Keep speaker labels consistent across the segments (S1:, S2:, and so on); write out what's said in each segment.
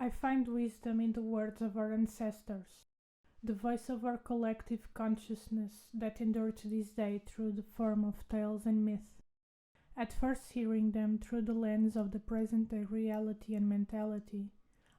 S1: I find wisdom in the words of our ancestors, the voice of our collective consciousness that endured to this day through the form of tales and myth. At first hearing them through the lens of the present-day reality and mentality,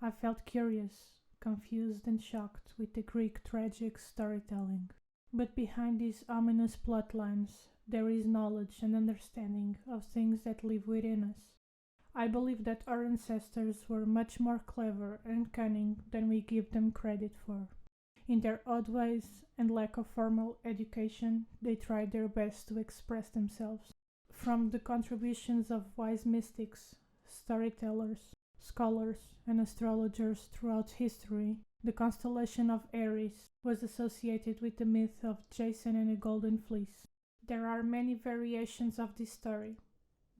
S1: I felt curious, confused and shocked with the Greek tragic storytelling. But behind these ominous plot lines, there is knowledge and understanding of things that live within us. I believe that our ancestors were much more clever and cunning than we give them credit for. In their odd ways and lack of formal education, they tried their best to express themselves. From the contributions of wise mystics, storytellers, scholars, and astrologers throughout history, the constellation of Aries was associated with the myth of Jason and the Golden Fleece. There are many variations of this story,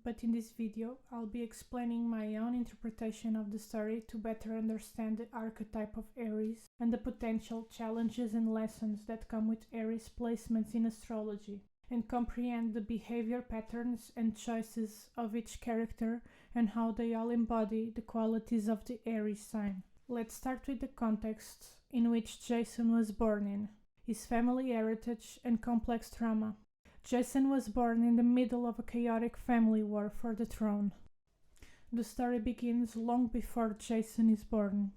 S1: but in this video I'll be explaining my own interpretation of the story to better understand the archetype of Aries and the potential challenges and lessons that come with Aries placements in astrology, and comprehend the behavior patterns and choices of each character and how they all embody the qualities of the Aries sign. Let's start with the context in which Jason was born in, his family heritage and complex trauma. Jason was born in the middle of a chaotic family war for the throne. The story begins long before Jason is born.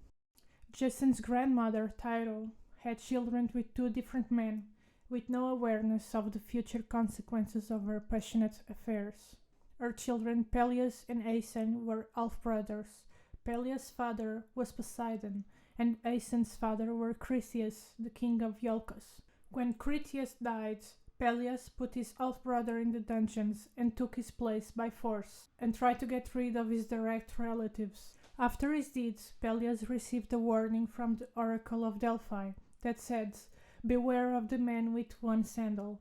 S1: Jason's grandmother, Tyro, had children with two different men, with no awareness of the future consequences of her passionate affairs. Her children Peleus and Aeson were half-brothers. Peleus' father was Poseidon, and Aeson's father were Critias, the king of Iolcos. When Critias died, Peleus put his half-brother in the dungeons and took his place by force, and tried to get rid of his direct relatives. After his deeds, Peleus received a warning from the Oracle of Delphi that said, "Beware of the man with one sandal."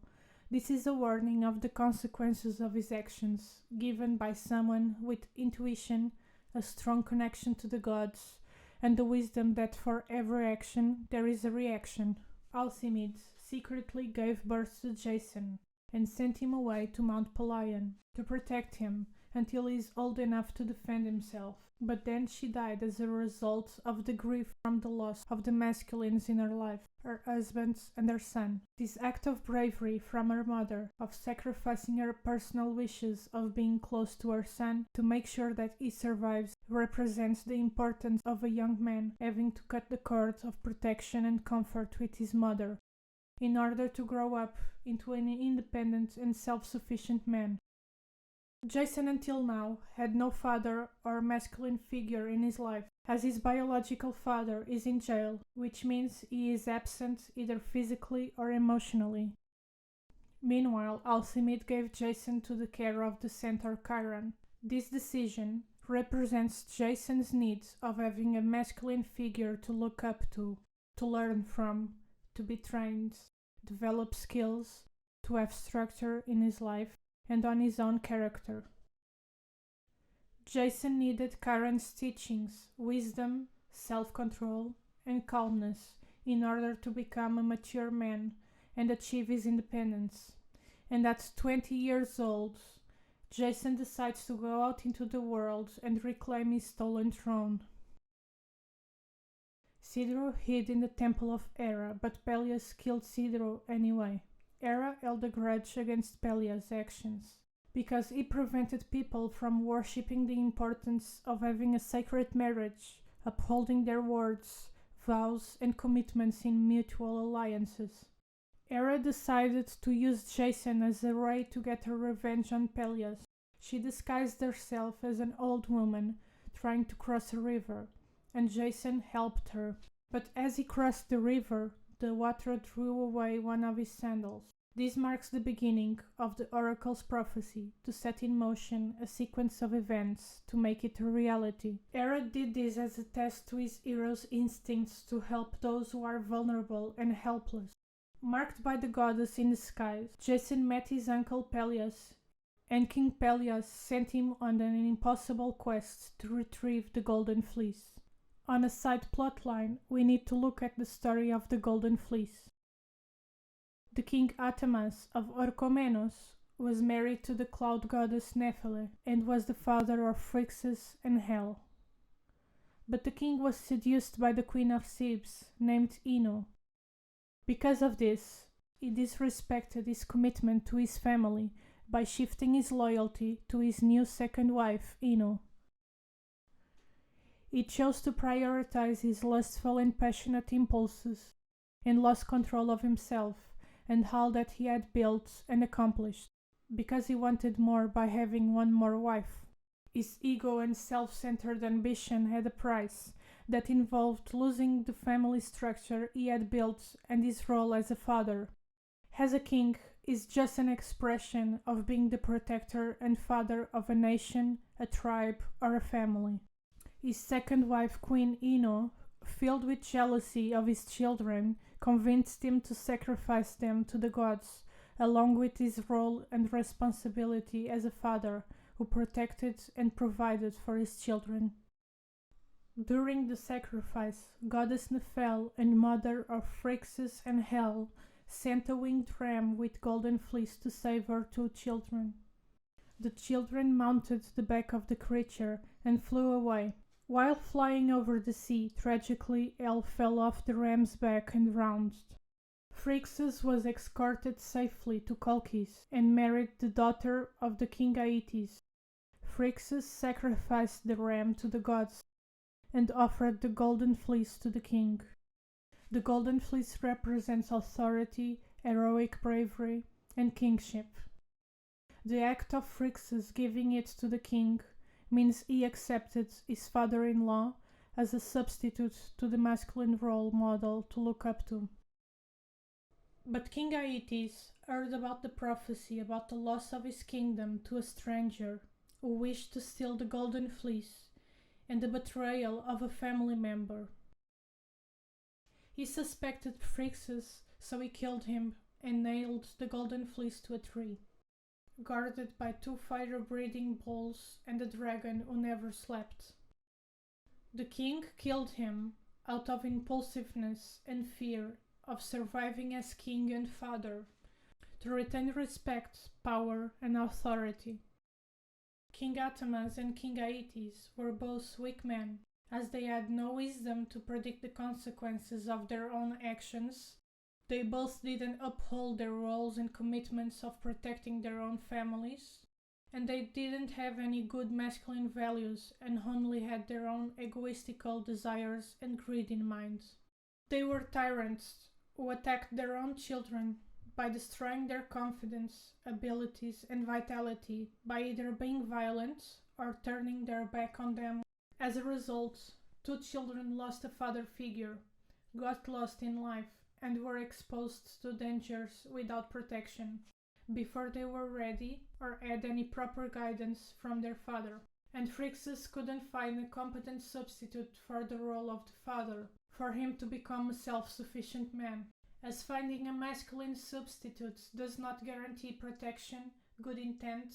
S1: This is a warning of the consequences of his actions, given by someone with intuition, a strong connection to the gods, and the wisdom that for every action there is a reaction. Alcimede secretly gave birth to Jason and sent him away to Mount Pelion to protect him until he is old enough to defend himself. But then she died as a result of the grief from the loss of the masculines in her life, her husbands and her son. This act of bravery from her mother, of sacrificing her personal wishes of being close to her son to make sure that he survives, represents the importance of a young man having to cut the cord of protection and comfort with his mother in order to grow up into an independent and self-sufficient man. Jason until now had no father or masculine figure in his life, as his biological father is in jail, which means he is absent either physically or emotionally. Meanwhile, Alcimede gave Jason to the care of the centaur Chiron. This decision represents Jason's needs of having a masculine figure to look up to learn from, to be trained, develop skills, to have structure in his life and on his own character. Jason needed Chiron's teachings, wisdom, self-control, and calmness in order to become a mature man and achieve his independence. And at 20 years old, Jason decides to go out into the world and reclaim his stolen throne. Sidro hid in the temple of Hera, but Peleus killed Sidro anyway. Hera held a grudge against Peleus' actions, because he prevented people from worshipping the importance of having a sacred marriage, upholding their words, vows and commitments in mutual alliances. Hera decided to use Jason as a way to get her revenge on Peleus. She disguised herself as an old woman trying to cross a river, and Jason helped her. But as he crossed the river, the water drew away one of his sandals. This marks the beginning of the oracle's prophecy to set in motion a sequence of events to make it a reality. Hera did this as a test to his hero's instincts to help those who are vulnerable and helpless. Marked by the goddess in the skies, Jason met his uncle Peleus, and King Peleus sent him on an impossible quest to retrieve the Golden Fleece. On a side plotline, we need to look at the story of the Golden Fleece. The king Atamas of Orchomenos was married to the cloud goddess Nephele and was the father of Phrixus and Hel. But the king was seduced by the queen of Thebes, named Ino. Because of this, he disrespected his commitment to his family by shifting his loyalty to his new second wife, Ino. He chose to prioritize his lustful and passionate impulses and lost control of himself and all that he had built and accomplished, because he wanted more by having one more wife. His ego and self-centered ambition had a price that involved losing the family structure he had built and his role as a father. As a king is just an expression of being the protector and father of a nation, a tribe, or a family. His second wife, Queen Ino, filled with jealousy of his children, convinced him to sacrifice them to the gods, along with his role and responsibility as a father who protected and provided for his children. During the sacrifice, Goddess Nephele and mother of Phrixus and Hel sent a winged ram with Golden Fleece to save her two children. The children mounted the back of the creature and flew away. While flying over the sea, tragically, Hel fell off the ram's back and drowned. Phrixus was escorted safely to Colchis and married the daughter of the king Aeetes. Phrixus sacrificed the ram to the gods and offered the Golden Fleece to the king. The Golden Fleece represents authority, heroic bravery, and kingship. The act of Phrixus giving it to the king means he accepted his father-in-law as a substitute to the masculine role model to look up to. But King Aeetes heard about the prophecy about the loss of his kingdom to a stranger who wished to steal the Golden Fleece and the betrayal of a family member. He suspected Phrixus, so he killed him and nailed the Golden Fleece to a tree, guarded by two fire-breathing bulls and a dragon who never slept. The king killed him out of impulsiveness and fear of surviving as king and father, to retain respect, power, and authority. King Atamas and King Aeetes were both weak men, as they had no wisdom to predict the consequences of their own actions. They both didn't uphold their roles and commitments of protecting their own families, and they didn't have any good masculine values and only had their own egoistical desires and greed in mind. They were tyrants who attacked their own children by destroying their confidence, abilities, and vitality by either being violent or turning their back on them. As a result, two children lost a father figure, got lost in life, and were exposed to dangers without protection before they were ready or had any proper guidance from their father. And Phrixus couldn't find a competent substitute for the role of the father, for him to become a self-sufficient man, as finding a masculine substitute does not guarantee protection, good intent,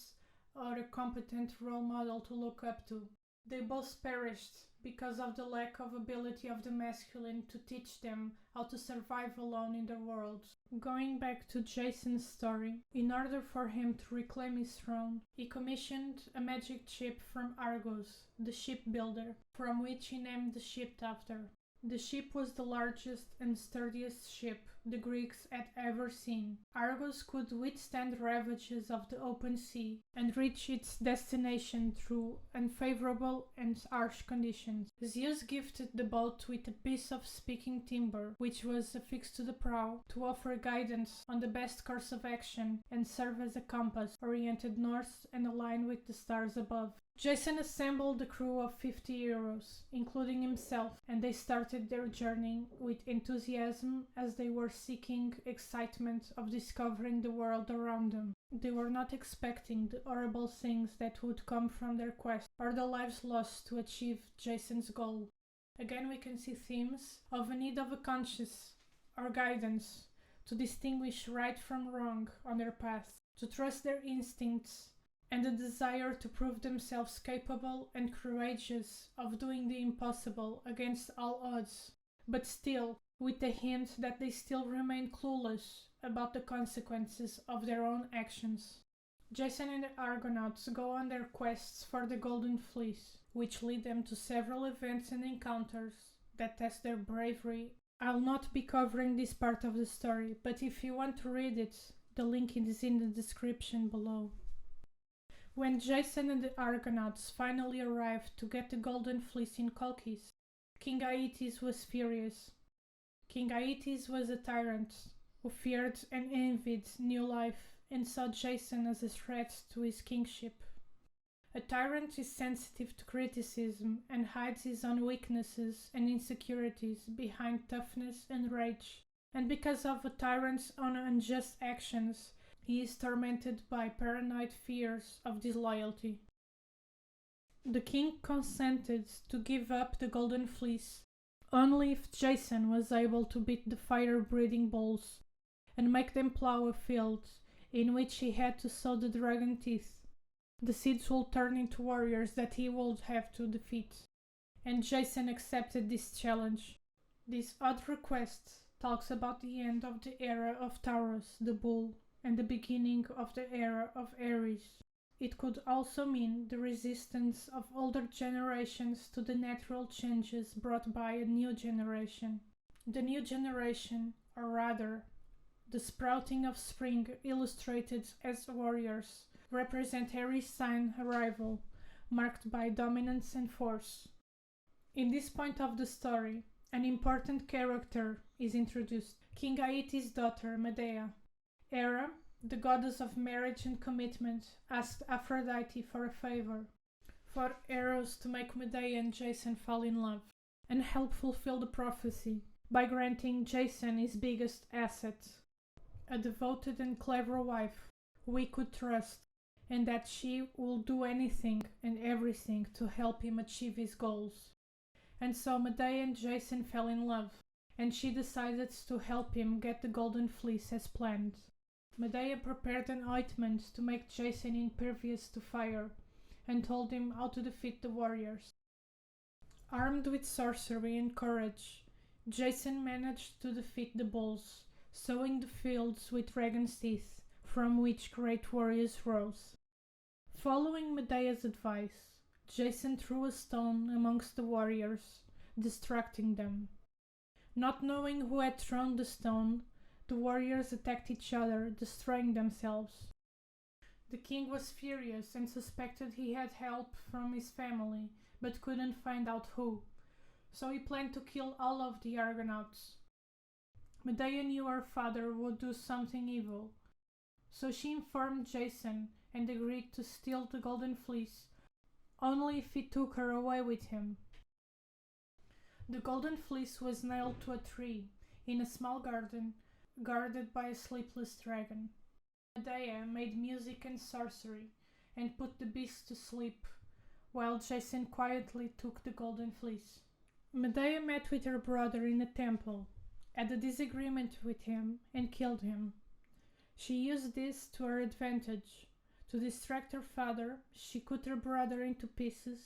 S1: or a competent role model to look up to. They both perished because of the lack of ability of the masculine to teach them how to survive alone in the world. Going back to Jason's story, in order for him to reclaim his throne, he commissioned a magic ship from Argos, the shipbuilder, from which he named the ship after. The ship was the largest and sturdiest ship the Greeks had ever seen. Argos could withstand ravages of the open sea and reach its destination through unfavorable and harsh conditions. Zeus gifted the boat with a piece of speaking timber, which was affixed to the prow, to offer guidance on the best course of action and serve as a compass, oriented north and aligned with the stars above. Jason assembled a crew of 50 heroes, including himself, and they started their journey with enthusiasm as they were seeking excitement of discovering the world around them. They were not expecting the horrible things that would come from their quest, or the lives lost to achieve Jason's goal. Again, we can see themes of a need of a conscience or guidance to distinguish right from wrong on their path, to trust their instincts, and a desire to prove themselves capable and courageous of doing the impossible against all odds, but still with the hint that they still remain clueless about the consequences of their own actions. Jason and the Argonauts go on their quests for the Golden Fleece, which lead them to several events and encounters that test their bravery. I'll not be covering this part of the story, but if you want to read it, the link is in the description below. When Jason and the Argonauts finally arrived to get the Golden Fleece in Colchis, King Aeetes was furious. King Aeetes was a tyrant who feared and envied new life and saw Jason as a threat to his kingship. A tyrant is sensitive to criticism and hides his own weaknesses and insecurities behind toughness and rage, and because of a tyrant's own unjust actions, he is tormented by paranoid fears of disloyalty. The king consented to give up the Golden Fleece only if Jason was able to beat the fire-breathing bulls and make them plow a field in which he had to sow the dragon teeth. The seeds would turn into warriors that he would have to defeat, and Jason accepted this challenge. This odd request talks about the end of the era of Taurus, the bull, and the beginning of the era of Aries. It could also mean the resistance of older generations to the natural changes brought by a new generation. The new generation, or rather, the sprouting of spring illustrated as warriors, represent Aries sign arrival, marked by dominance and force. In this point of the story, an important character is introduced, King Aeetes' daughter Medea. Hera, the goddess of marriage and commitment, asked Aphrodite for a favor, for Eros to make Medea and Jason fall in love, and help fulfill the prophecy by granting Jason his biggest asset, a devoted and clever wife who he could trust, and that she will do anything and everything to help him achieve his goals. And so Medea and Jason fell in love, and she decided to help him get the Golden Fleece as planned. Medea prepared an ointment to make Jason impervious to fire, and told him how to defeat the warriors. Armed with sorcery and courage, Jason managed to defeat the bulls, sowing the fields with dragon's teeth, from which great warriors rose. Following Medea's advice, Jason threw a stone amongst the warriors, distracting them. Not knowing who had thrown the stone, the warriors attacked each other, destroying themselves. The king was furious and suspected he had help from his family, but couldn't find out who, so he planned to kill all of the Argonauts. Medea knew her father would do something evil, so she informed Jason and agreed to steal the Golden Fleece only if he took her away with him. The Golden Fleece was nailed to a tree in a small garden, guarded by a sleepless dragon. Medea made music and sorcery and put the beast to sleep, while Jason quietly took the Golden Fleece. Medea met with her brother in a temple, had a disagreement with him, and killed him. She used this to her advantage. To distract her father, she cut her brother into pieces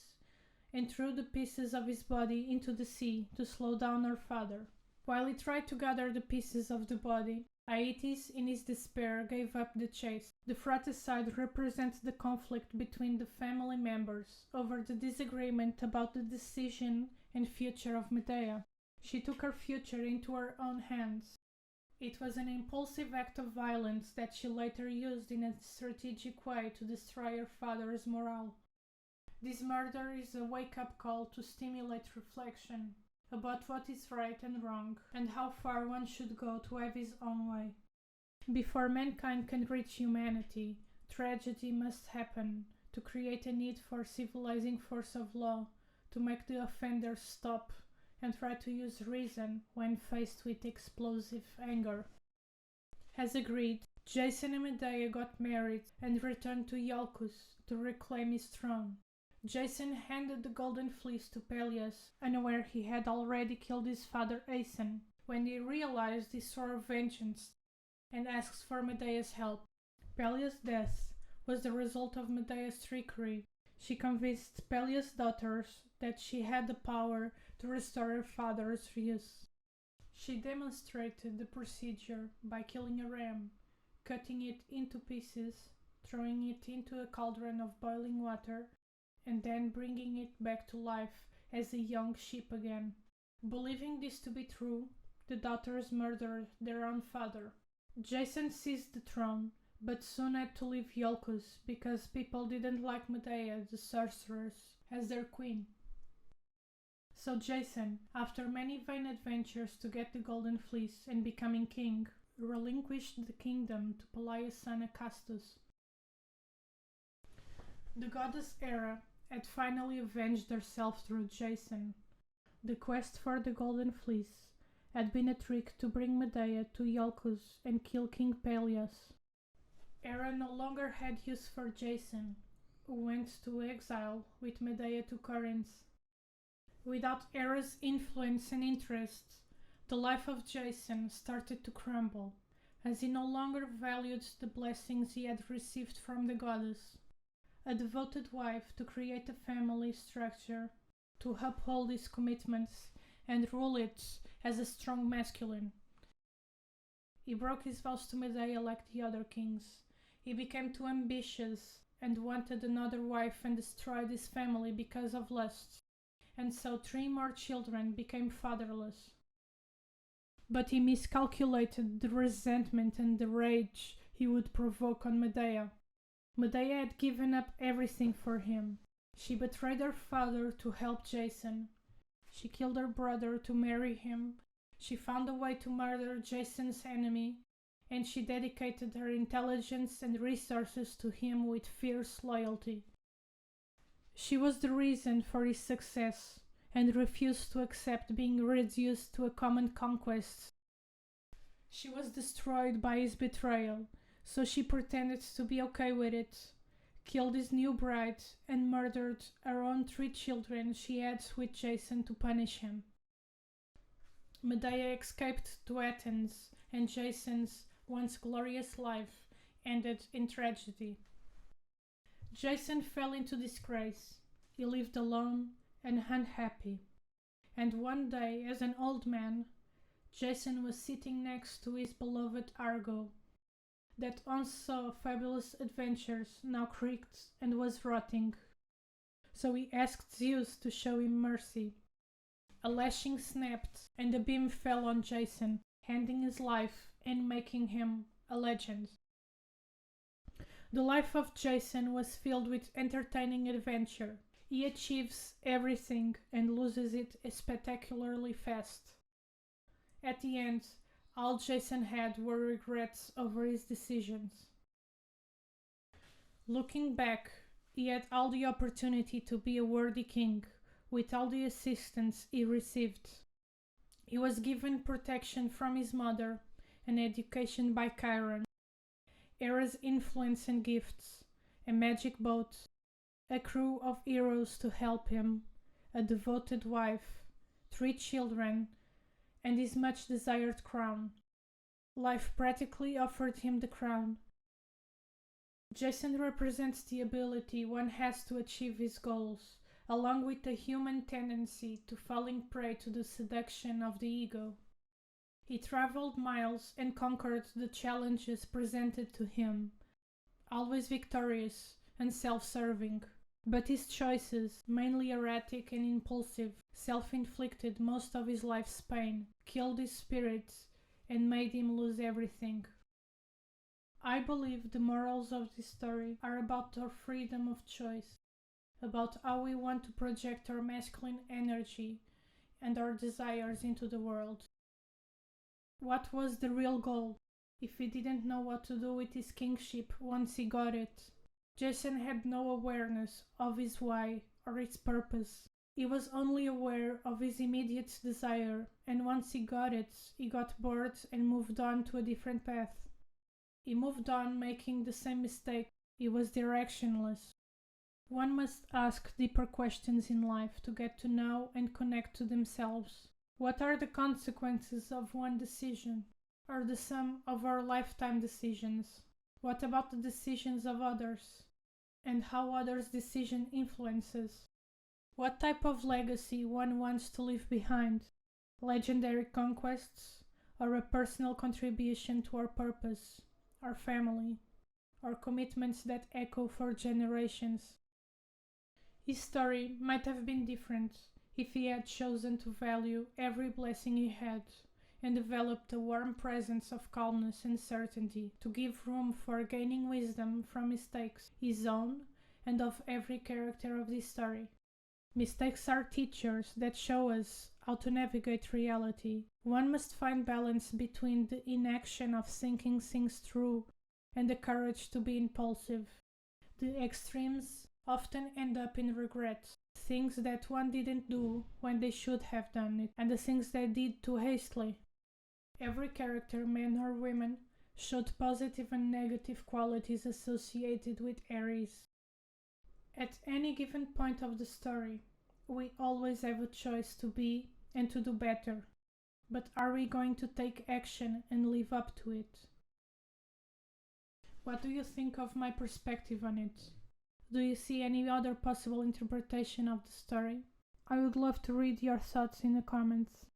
S1: and threw the pieces of his body into the sea to slow down her father. While he tried to gather the pieces of the body, Aeetes, in his despair, gave up the chase. The fratricide represents the conflict between the family members over the disagreement about the decision and future of Medea. She took her future into her own hands. It was an impulsive act of violence that she later used in a strategic way to destroy her father's morale. This murder is a wake-up call to stimulate reflection about what is right and wrong, and how far one should go to have his own way. Before mankind can reach humanity, tragedy must happen to create a need for civilizing force of law to make the offenders stop and try to use reason when faced with explosive anger. As agreed, Jason and Medea got married and returned to Iolcus to reclaim his throne. Jason handed the Golden Fleece to Peleus, unaware he had already killed his father Aeson. When he realized he swore vengeance and asked for Medea's help. Peleus' death was the result of Medea's trickery. She convinced Peleus' daughters that she had the power to restore her father's use. She demonstrated the procedure by killing a ram, cutting it into pieces, throwing it into a cauldron of boiling water, and then bringing it back to life as a young sheep again. Believing this to be true, the daughters murdered their own father. Jason seized the throne, but soon had to leave Iolcus because people didn't like Medea, the sorceress, as their queen. So Jason, after many vain adventures to get the Golden Fleece and becoming king, relinquished the kingdom to Pelias' son Acastus. The goddess Hera had finally avenged herself through Jason. The quest for the Golden Fleece had been a trick to bring Medea to Iolcus and kill King Pelias. Hera no longer had use for Jason, who went to exile with Medea to Corinth. Without Hera's influence and interest, the life of Jason started to crumble, as he no longer valued the blessings he had received from the goddess. A devoted wife to create a family structure, to uphold his commitments and rule it as a strong masculine. He broke his vows to Medea like the other kings. He became too ambitious and wanted another wife and destroyed his family because of lust, and so 3 more children became fatherless. But he miscalculated the resentment and the rage he would provoke on Medea. Medea had given up everything for him. She betrayed her father to help Jason. She killed her brother to marry him. She found a way to murder Jason's enemy, and she dedicated her intelligence and resources to him with fierce loyalty. She was the reason for his success, and refused to accept being reduced to a common conquest. She was destroyed by his betrayal, so she pretended to be okay with it, killed his new bride, and murdered her own 3 children she had with Jason to punish him. Medea escaped to Athens, and Jason's once glorious life ended in tragedy. Jason fell into disgrace. He lived alone and unhappy. And one day, as an old man, Jason was sitting next to his beloved Argo, that once saw fabulous adventures, now creaked and was rotting. So he asked Zeus to show him mercy. A lashing snapped, and a beam fell on Jason, ending his life and making him a legend. The life of Jason was filled with entertaining adventure. He achieves everything and loses it spectacularly fast. At the end, all Jason had were regrets over his decisions. Looking back, he had all the opportunity to be a worthy king, with all the assistance he received. He was given protection from his mother and education by Chiron, Hera's influence and gifts, a magic boat, a crew of heroes to help him, a devoted wife, 3 children, and his much desired crown. Life practically offered him the crown. Jason represents the ability one has to achieve his goals, along with the human tendency to falling prey to the seduction of the ego. He traveled miles and conquered the challenges presented to him, always victorious and self-serving. But his choices, mainly erratic and impulsive, self-inflicted most of his life's pain, killed his spirit and made him lose everything. I believe the morals of this story are about our freedom of choice, about how we want to project our masculine energy and our desires into the world. What was the real goal, if he didn't know what to do with his kingship once he got it? Jason had no awareness of his why or its purpose. He was only aware of his immediate desire, and once he got it, he got bored and moved on to a different path. He moved on making the same mistake. He was directionless. One must ask deeper questions in life to get to know and connect to themselves. What are the consequences of one decision, or the sum of our lifetime decisions? What about the decisions of others, and how others' decision influences? What type of legacy one wants to leave behind? Legendary conquests, or a personal contribution to our purpose, our family? or commitments that echo for generations. His story might have been different if he had chosen to value every blessing he had and developed a warm presence of calmness and certainty to give room for gaining wisdom from mistakes, his own and of every character of this story. Mistakes are teachers that show us how to navigate reality. One must find balance between the inaction of thinking things through and the courage to be impulsive. The extremes often end up in regret, things that one didn't do when they should have done it, and the things they did too hastily. Every character, men or women, showed positive and negative qualities associated with Aries. At any given point of the story, we always have a choice to be and to do better, but are we going to take action and live up to it? What do you think of my perspective on it? Do you see any other possible interpretation of the story? I would love to read your thoughts in the comments.